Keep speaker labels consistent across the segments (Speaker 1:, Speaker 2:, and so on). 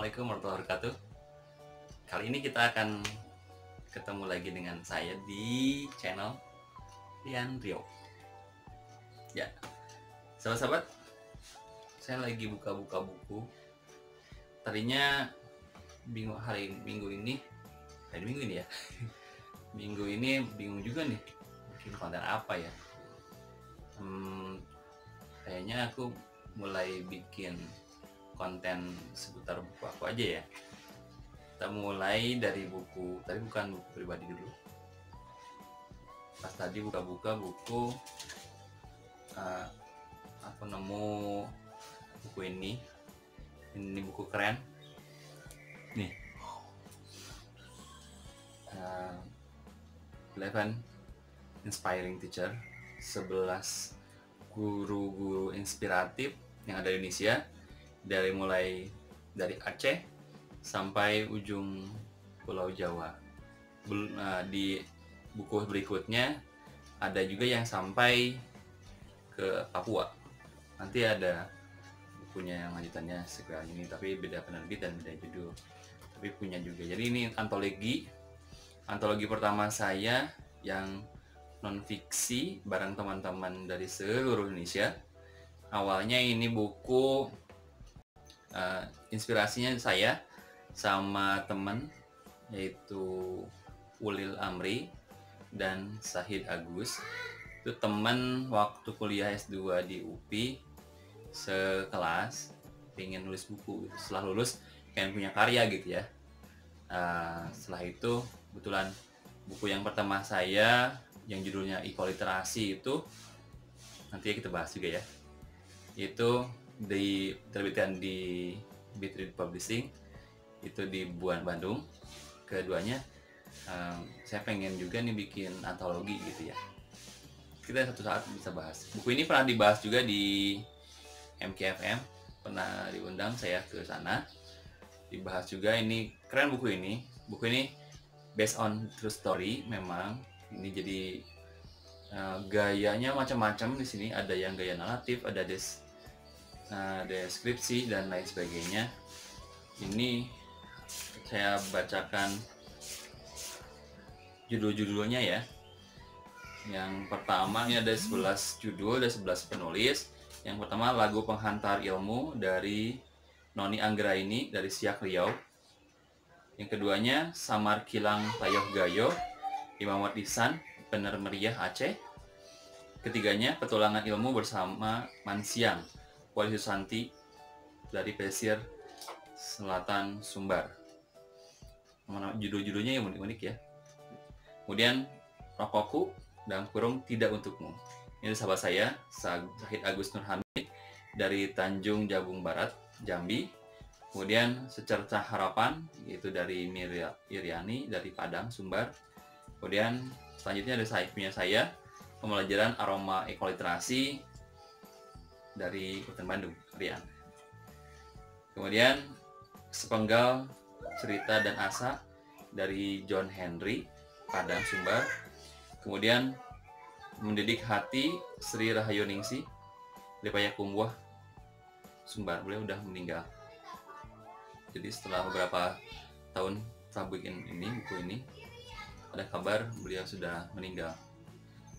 Speaker 1: Assalamualaikum warahmatullahi wabarakatuh. Kali ini kita akan ketemu lagi dengan saya di channel Rian Rio. Ya, sahabat-sahabat, saya lagi buka-buka buku. Tadinya hari Minggu ini ya. Minggu ini bingung juga nih, bikin konten apa ya. Kayaknya aku mulai bikin konten seputar buku aku aja ya. Kita mulai dari buku, tapi bukan buku pribadi dulu. Pas tadi buka-buka buku, aku nemu buku ini buku keren nih. 11 Inspiring Teacher, 11 guru-guru inspiratif yang ada di Indonesia, mulai dari Aceh sampai ujung Pulau Jawa. Di buku berikutnya ada juga yang sampai ke Papua. Nanti ada bukunya yang lanjutannya segera ini, tapi beda penerbit dan beda judul, tapi punya juga. Jadi ini antologi pertama saya yang non fiksi bareng teman-teman dari seluruh Indonesia. Awalnya ini buku inspirasinya saya sama teman, yaitu Ulil Amri dan Sahid Agus. Itu teman waktu kuliah S2 di UPI, sekelas, pengen nulis buku. Setelah lulus pengen punya karya gitu ya. Setelah itu kebetulan buku yang pertama saya yang judulnya Ekoliterasi itu nanti kita bahas juga ya. Itu diterbitkan di Bitread Publishing, itu di Buan, Bandung. Keduanya saya pengen juga nih bikin antologi gitu ya. Kita satu saat bisa bahas. Buku ini pernah dibahas juga di MKFM, pernah diundang saya ke sana. Dibahas juga, ini keren buku ini. Buku ini based on true story memang. Ini jadi gayanya macam-macam di sini. Ada yang gaya naratif, ada deskripsi dan lain sebagainya. Ini saya bacakan judul-judulnya ya. Yang pertama ini ada 11 judul, ada 11 penulis. Yang pertama Lagu Penghantar Ilmu dari Noni Anggraini dari Siak Riau. Yang keduanya Samar Kilang Tayoh Gayo Imamat Ihsan Bener Meriah Aceh. Ketiganya Petualangan Ilmu bersama Mansiang Wali Susanti dari Pesisir Selatan Sumbar. Judul-judulnya yang unik-unik ya. Kemudian Rokokku dalam kurung Tidak Untukmu. Ini sahabat saya Sahid Agus Nurhamid dari Tanjung Jabung Barat, Jambi. Kemudian Secercah Harapan, yaitu dari Iriani dari Padang, Sumbar. Kemudian selanjutnya ada punya saya Pembelajaran Aroma Ekoliterasi dari Kota Bandung, Rian. Kemudian Sepenggal Cerita dan Asa dari John Henry, Padang, Sumbar. Kemudian Mendidik Hati Sri Rahayu Ningsi dari Payakumbuh, Sumbar. Beliau udah meninggal. Jadi setelah beberapa tahun saya bikin buku ini, ada kabar beliau sudah meninggal.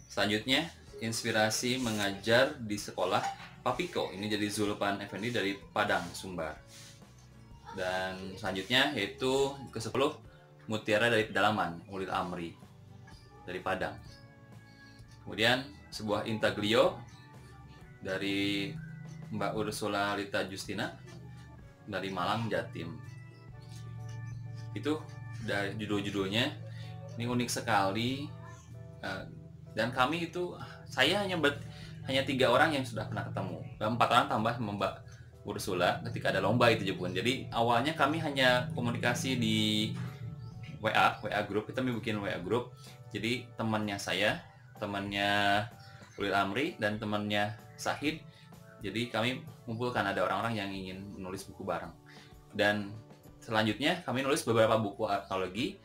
Speaker 1: Selanjutnya Inspirasi Mengajar di Sekolah Papiko, ini jadi Zulpan Effendi dari Padang, Sumbar. Dan selanjutnya yaitu ke-10 Mutiara dari Pedalaman, Ulil Amri dari Padang. Kemudian sebuah intaglio dari Mbak Ursula Lita Justina dari Malang, Jatim. Itu dari judul-judulnya. Ini unik sekali. Dan kami itu, saya hanya 3 orang yang sudah pernah ketemu. Dan 4 orang tambah sama Mbak Ursula ketika ada lomba itu Jepun. Jadi awalnya kami hanya komunikasi di WA group. Kita bikin WA group. Jadi temannya saya, temannya Ulil Amri, dan temannya Sahid. Jadi kami mengumpulkan, ada orang-orang yang ingin menulis buku bareng. Dan selanjutnya kami nulis beberapa buku antologi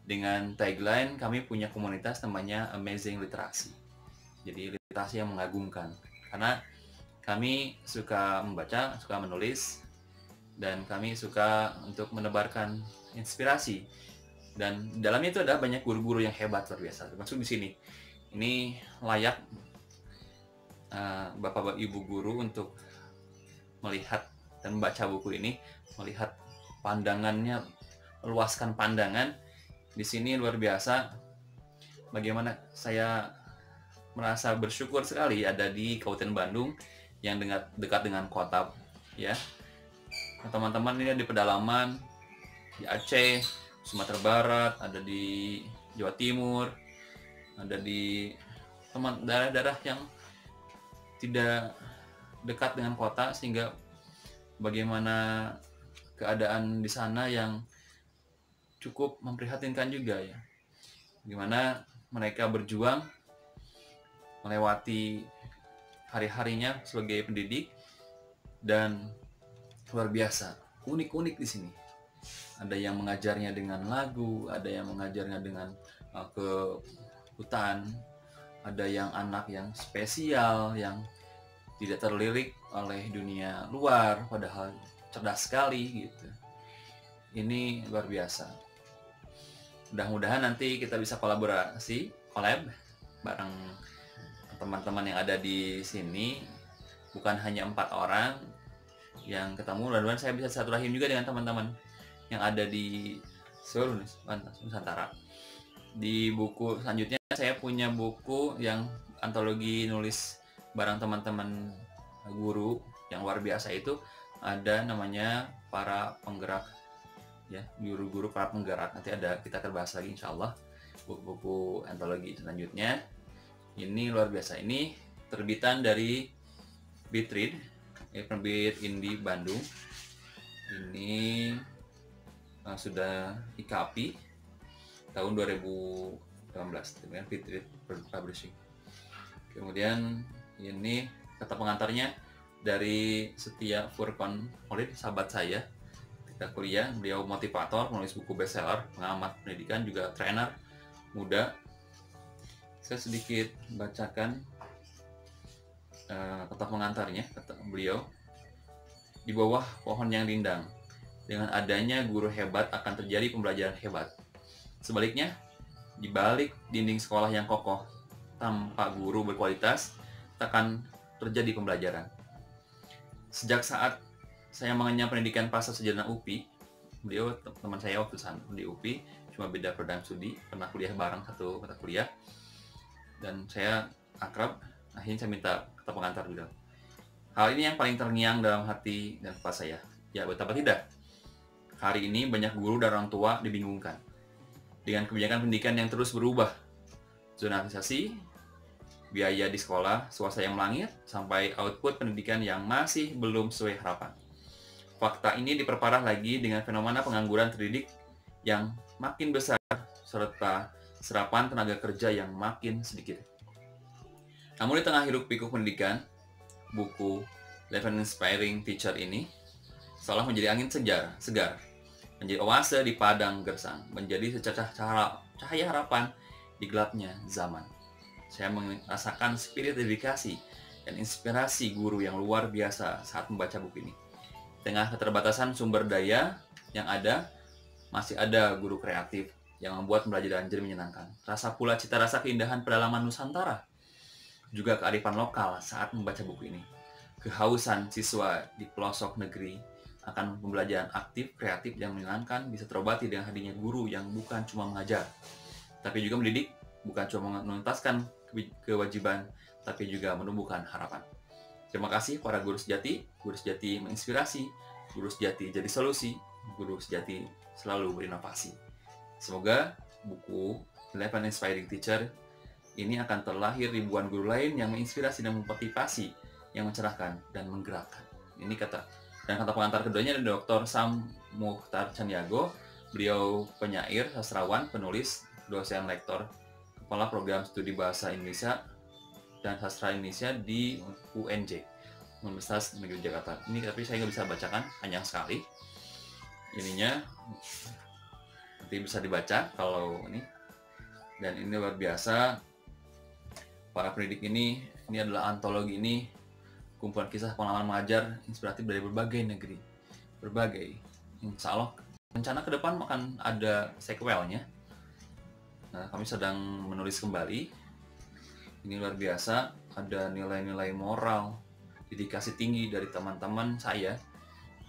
Speaker 1: dengan tagline kami punya komunitas namanya Amazing Literasi. Jadi literasi yang mengagumkan. Karena kami suka membaca, suka menulis, dan kami suka untuk menebarkan inspirasi. Dan dalamnya itu ada banyak guru-guru yang hebat luar biasa, termasuk di sini. Ini layak bapak ibu guru untuk melihat dan membaca buku ini, melihat pandangannya, meluaskan pandangan. Di sini luar biasa. Bagaimana saya merasa bersyukur sekali ada di Kabupaten Bandung yang dekat dengan kota, ya. Teman-teman ini di pedalaman, di Aceh, Sumatera Barat, ada di Jawa Timur, ada di daerah-daerah yang tidak dekat dengan kota, sehingga bagaimana keadaan di sana yang cukup memprihatinkan juga, ya. Gimana mereka berjuang melewati hari-harinya sebagai pendidik, dan luar biasa, unik-unik di sini. Ada yang mengajarnya dengan lagu, ada yang mengajarnya dengan ke hutan, ada yang anak yang spesial, yang tidak terlirik oleh dunia luar, padahal cerdas sekali gitu. Ini luar biasa. Mudah-mudahan nanti kita bisa collab bareng teman-teman yang ada di sini. Bukan hanya 4 orang yang ketemu, mudah-mudahan saya bisa satu rahim juga dengan teman-teman yang ada di seluruh Nusantara. Di buku selanjutnya saya punya buku yang antologi nulis bareng teman-teman guru yang luar biasa. Itu ada namanya para penggerak, ya, guru-guru para penggerak. Nanti ada, kita akan bahas lagi insya Allah buku-buku antologi selanjutnya. Ini luar biasa. Ini terbitan dari Bitread, ya, penerbit Indie Bandung. Ini sudah IKAPI tahun 2018 dengan Bitread Publishing. Kemudian ini kata pengantarnya dari Setia Furqon Maulid, sahabat saya ketika kuliah. Beliau motivator, penulis buku bestseller, pengamat pendidikan, juga trainer muda. Saya sedikit bacakan kata pengantarnya. Kata beliau, di bawah pohon yang rindang, dengan adanya guru hebat akan terjadi pembelajaran hebat. Sebaliknya, di balik dinding sekolah yang kokoh, tanpa guru berkualitas, takkan terjadi pembelajaran. Sejak saat saya mengenyam pendidikan pasca sarjana UPI, beliau teman saya waktu di UPI, cuma beda program studi, pernah kuliah bareng satu mata kuliah, dan saya akrab. Akhirnya saya minta kata pengantar beliau. Hal ini yang paling terngiang dalam hati dan kepala saya. Ya, betapa tidak? Hari ini banyak guru dan orang tua dibingungkan dengan kebijakan pendidikan yang terus berubah. Zonalisasi, biaya di sekolah, swasta yang melangit, sampai output pendidikan yang masih belum sesuai harapan. Fakta ini diperparah lagi dengan fenomena pengangguran terdidik yang makin besar, serta serapan tenaga kerja yang makin sedikit. Namun di tengah hiruk-pikuk pendidikan, buku Life Inspiring Teacher ini seolah menjadi angin segar, menjadi oase di padang gersang, menjadi secacah cahaya harapan di gelapnya zaman. Saya merasakan spirit dedikasi dan inspirasi guru yang luar biasa saat membaca buku ini. Di tengah keterbatasan sumber daya yang ada, masih ada guru kreatif yang membuat pembelajaran jadi menyenangkan. Rasa pula cita rasa keindahan pedalaman Nusantara, juga kearifan lokal saat membaca buku ini. Kehausan siswa di pelosok negeri akan pembelajaran aktif, kreatif, dan menyenangkan bisa terobati dengan hadirnya guru yang bukan cuma mengajar, tapi juga mendidik, bukan cuma menuntaskan kewajiban, tapi juga menumbuhkan harapan. Terima kasih para guru sejati menginspirasi, guru sejati jadi solusi, guru sejati selalu berinovasi. Semoga buku Life Inspiring Teacher ini akan terlahir ribuan guru lain yang menginspirasi dan memotivasi, yang mencerahkan dan menggerakkan. Ini kata pengantar keduanya dari Dr. Sam Mukhtar Caniago. Beliau penyair, sastrawan, penulis, dosen lektor, kepala program studi bahasa Indonesia dan sastra Indonesia di UNJ, Universitas Negeri Jakarta. Ini tapi saya nggak bisa bacakan, panjang sekali. Ininya nanti bisa dibaca kalau ini. Dan ini luar biasa. Para pendidik ini adalah antologi ini, kumpulan kisah pengalaman mengajar inspiratif dari berbagai negeri. berbagai. Insya Allah rencana ke depan akan ada sequelnya. Nah, kami sedang menulis kembali. Ini luar biasa, ada nilai-nilai moral, dedikasi tinggi dari teman-teman saya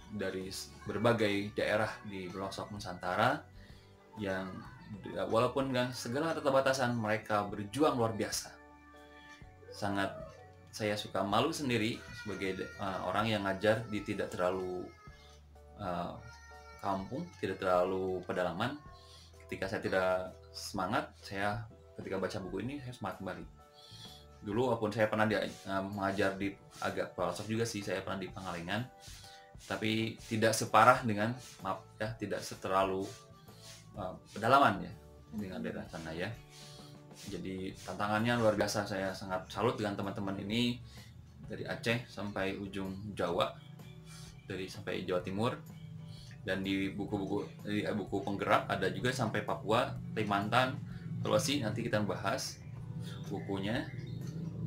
Speaker 1: dari berbagai daerah di pelosok Nusantara yang walaupun dengan segala keterbatasan mereka berjuang luar biasa. Sangat saya suka malu sendiri sebagai orang yang ngajar di tidak terlalu kampung, tidak terlalu pedalaman. Ketika saya tidak semangat, saya ketika baca buku ini saya semangat kembali. Dulu walaupun saya pernah mengajar di agak pelosok juga sih, saya pernah di Pangalengan, tapi tidak separah dengan tidak terlalu pedalaman ya dengan daerah sana ya. Jadi tantangannya luar biasa. Saya sangat salut dengan teman-teman ini dari Aceh sampai ujung Jawa, sampai Jawa Timur, dan di buku penggerak ada juga sampai Papua, Kalimantan, Sulawesi. Nanti kita bahas bukunya.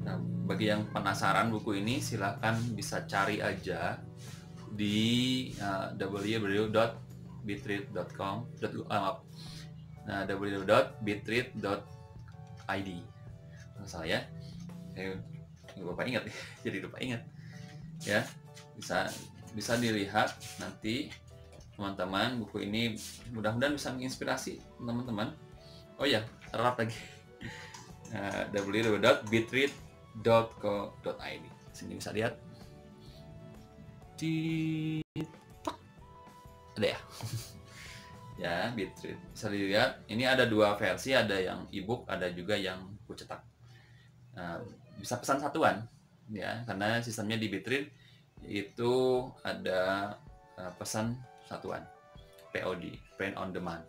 Speaker 1: Nah, bagi yang penasaran buku ini silahkan bisa cari aja di www.bitread.com www.bitread.id. Salah ya, Bapak ingat jadi lupa ingat ya. Bisa dilihat nanti teman-teman. Buku ini mudah-mudahan bisa menginspirasi teman-teman. Oh ya, terap lagi www.bitread.co.id. Sini bisa lihat di ada ya. Ya, Bitread bisa dilihat. Ini ada dua versi, ada yang ebook, ada juga yang buku cetak. Bisa pesan satuan ya, karena sistemnya di Bitread itu ada pesan satuan, POD, print on demand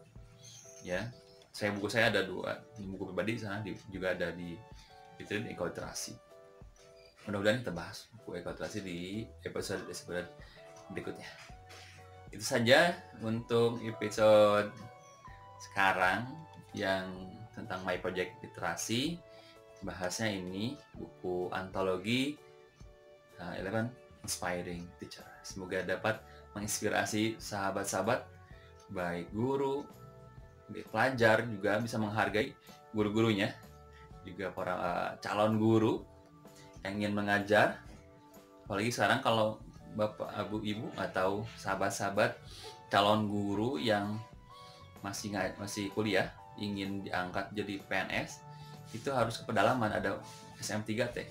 Speaker 1: ya. Buku saya ada dua, buku pribadi sana juga ada di Bitread Ekoliterasi. Mudah-mudahan kita bahas buku ekoliterasi di episode berikutnya. Itu saja untuk episode sekarang yang tentang My Project Literasi. Bahasnya ini buku antologi 11 Inspiring Teacher. Semoga dapat menginspirasi sahabat-sahabat, baik guru, baik pelajar, juga bisa menghargai guru-gurunya, juga para calon guru yang ingin mengajar. Apalagi sekarang kalau Bapak, Ibu, atau sahabat-sahabat calon guru yang masih kuliah ingin diangkat jadi PNS, itu harus ke pedalaman, ada SM3T.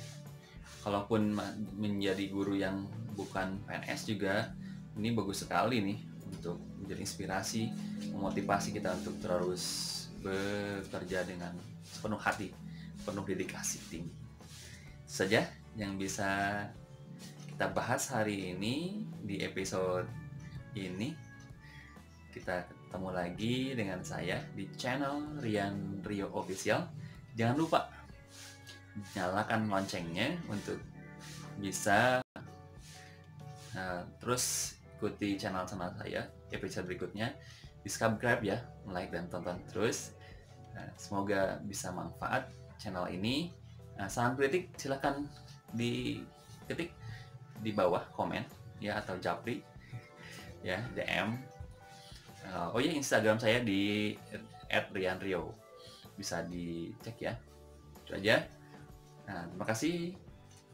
Speaker 1: Kalaupun menjadi guru yang bukan PNS juga, ini bagus sekali nih untuk menjadi inspirasi, memotivasi kita untuk terus bekerja dengan sepenuh hati, penuh dedikasi tinggi. Saja yang bisa kita bahas hari ini di episode ini. Kita ketemu lagi dengan saya di channel Rian Rio Official. Jangan lupa nyalakan loncengnya untuk bisa terus ikuti channel saya episode berikutnya. Di subscribe ya, like dan tonton terus. Semoga bisa manfaat channel ini. Saran kritik silahkan diketik di bawah komen ya, atau japri ya, DM. Oh ya, Instagram saya di @rianrio, bisa dicek ya. Itu aja. Terima kasih.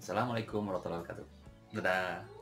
Speaker 1: Assalamualaikum warahmatullahi wabarakatuh. Dadah.